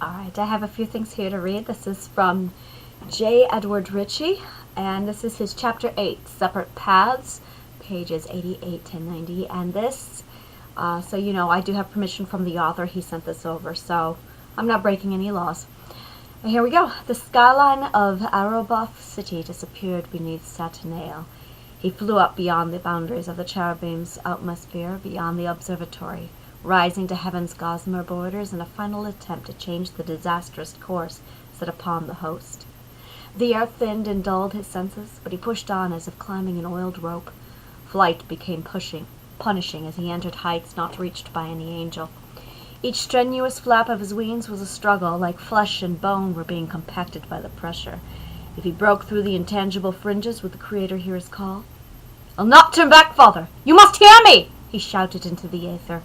Alright, I have a few things here to read. This is from J. Edward Ritchie, and this is his Chapter 8, Separate Paths, pages 88 to 90. And this, so you know, I do have permission from the author. He sent this over, so I'm not breaking any laws. And here we go. The skyline of Arroboth City disappeared beneath Satinale. He flew up beyond the boundaries of the cherubim's atmosphere, beyond the observatory, rising to heaven's gossamer borders in a final attempt to change the disastrous course set upon the host. The air thinned and dulled his senses, but he pushed on as if climbing an oiled rope. Flight became punishing as he entered heights not reached by any angel. Each strenuous flap of his wings was a struggle, like flesh and bone were being compacted by the pressure. If he broke through the intangible fringes, would the Creator hear his call? "I'll not turn back, Father! You must hear me!" he shouted into the aether.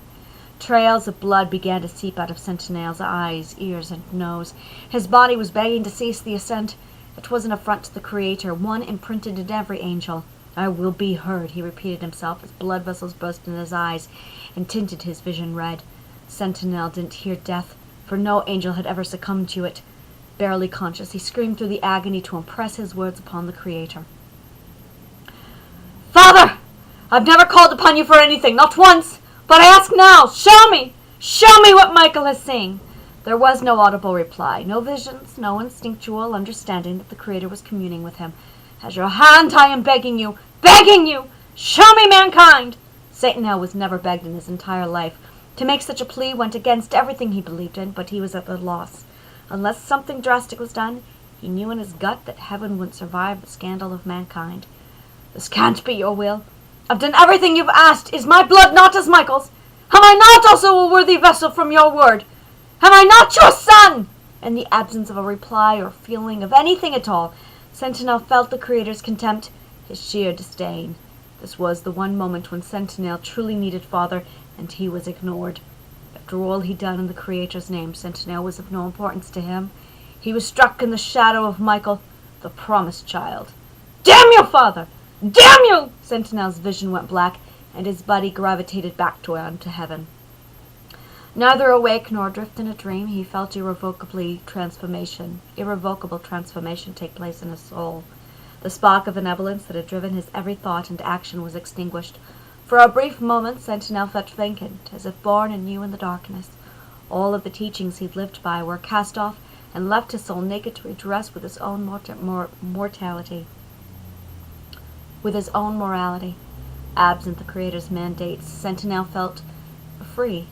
Trails of blood began to seep out of Sentinel's eyes, ears, and nose. His body was begging to cease the ascent. It was an affront to the Creator, one imprinted in every angel. "I will be heard," he repeated himself as blood vessels burst in his eyes and tinted his vision red. Sentinel didn't hear death, for no angel had ever succumbed to it. Barely conscious, he screamed through the agony to impress his words upon the Creator. "Father! I've never called upon you for anything, not once! But I ask now, show me what Michael has seen." There was no audible reply, no visions, no instinctual understanding that the Creator was communing with him. "At your hand I am begging you, show me mankind!" Sentinel was never begged in his entire life. To make such a plea went against everything he believed in, but he was at a loss. Unless something drastic was done, he knew in his gut that heaven wouldn't survive the scandal of mankind. "This can't be your will. I've done everything you've asked. Is my blood not as Michael's? Am I not also a worthy vessel from your word? Am I not your son?" In the absence of a reply or feeling of anything at all, Sentinel felt the Creator's contempt, his sheer disdain. This was the one moment when Sentinel truly needed Father, and he was ignored. After all he'd done in the Creator's name, Sentinel was of no importance to him. He was struck in the shadow of Michael, the promised child. "Damn you, Father! Damn you!" Sentinel's vision went black, and his body gravitated back to heaven. Neither awake nor adrift in a dream, he felt irrevocable transformation take place in his soul. The spark of benevolence that had driven his every thought and action was extinguished. For a brief moment, Sentinel felt vacant, as if born anew in the darkness. All of the teachings he'd lived by were cast off, and left his soul naked to redress with his own mortality. With his own morality. Absent the Creator's mandates, Sentinel felt free.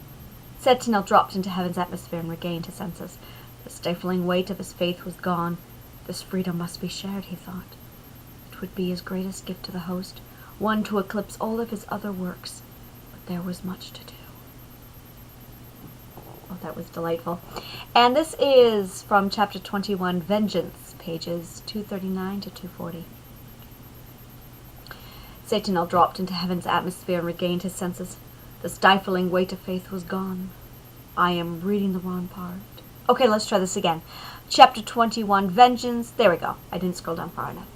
Sentinel dropped into heaven's atmosphere and regained his senses. The stifling weight of his faith was gone. This freedom must be shared, he thought. It would be his greatest gift to the host, one to eclipse all of his other works. But there was much to do. Oh, that was delightful. And this is from Chapter 21, Vengeance, pages 239 to 240. Sentinel dropped into heaven's atmosphere and regained his senses. The stifling weight of faith was gone. I am reading the wrong part. Okay, let's try this again. Chapter 21, Vengeance. There we go. I didn't scroll down far enough.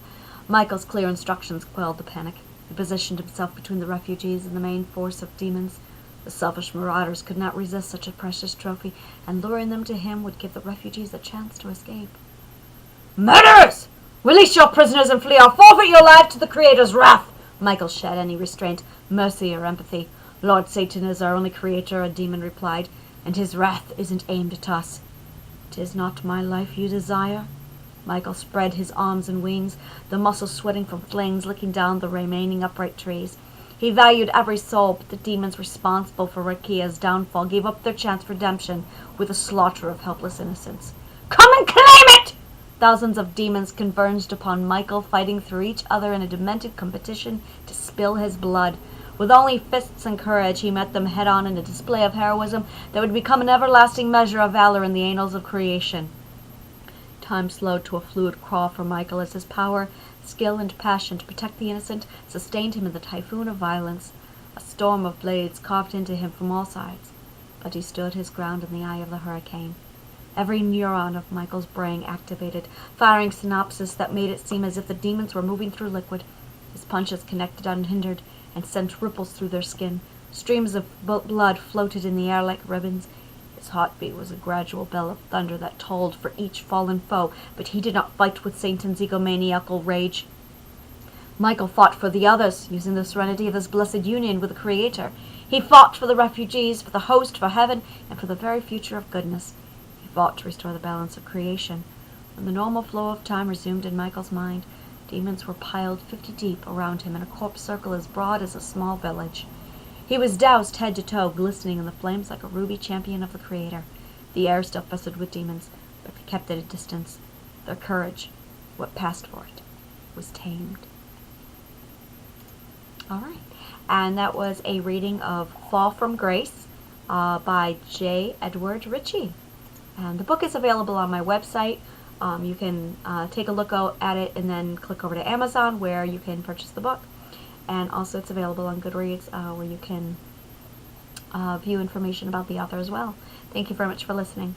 Michael's clear instructions quelled the panic. He positioned himself between the refugees and the main force of demons. The selfish marauders could not resist such a precious trophy, and luring them to him would give the refugees a chance to escape. "Murderers! Release your prisoners and flee, or forfeit your life to the Creator's wrath!" Michael shed any restraint, mercy, or empathy. "Lord Satan is our only Creator," a demon replied, "and his wrath isn't aimed at us." "'Tis not my life you desire?" Michael spread his arms and wings, the muscles sweating from flames licking down the remaining upright trees. He valued every soul, but the demons responsible for Rakia's downfall gave up their chance for redemption with the slaughter of helpless innocents. "Come and claim it!" Thousands of demons converged upon Michael, fighting through each other in a demented competition to spill his blood. With only fists and courage, he met them head-on in a display of heroism that would become an everlasting measure of valor in the annals of creation. Time slowed to a fluid crawl for Michael as his power, skill, and passion to protect the innocent sustained him in the typhoon of violence. A storm of blades carved into him from all sides, but he stood his ground in the eye of the hurricane. Every neuron of Michael's brain activated, firing synapses that made it seem as if the demons were moving through liquid. His punches connected unhindered and sent ripples through their skin. Streams of blood floated in the air like ribbons. His heartbeat was a gradual bell of thunder that tolled for each fallen foe, but he did not fight with Satan's egomaniacal rage. Michael fought for the others, using the serenity of his blessed union with the Creator. He fought for the refugees, for the host, for heaven, and for the very future of goodness. He fought to restore the balance of creation. When the normal flow of time resumed in Michael's mind, demons were piled 50 deep around him in a corpse circle as broad as a small village. He was doused head to toe, glistening in the flames like a ruby champion of the Creator. The air still festered with demons, but they kept at a distance. Their courage, what passed for it, was tamed. All right, and that was a reading of Fall from Grace by J. Edward Ritchie. And the book is available on my website. You can take a look at it and then click over to Amazon where you can purchase the book. And also it's available on Goodreads where you can view information about the author as well. Thank you very much for listening.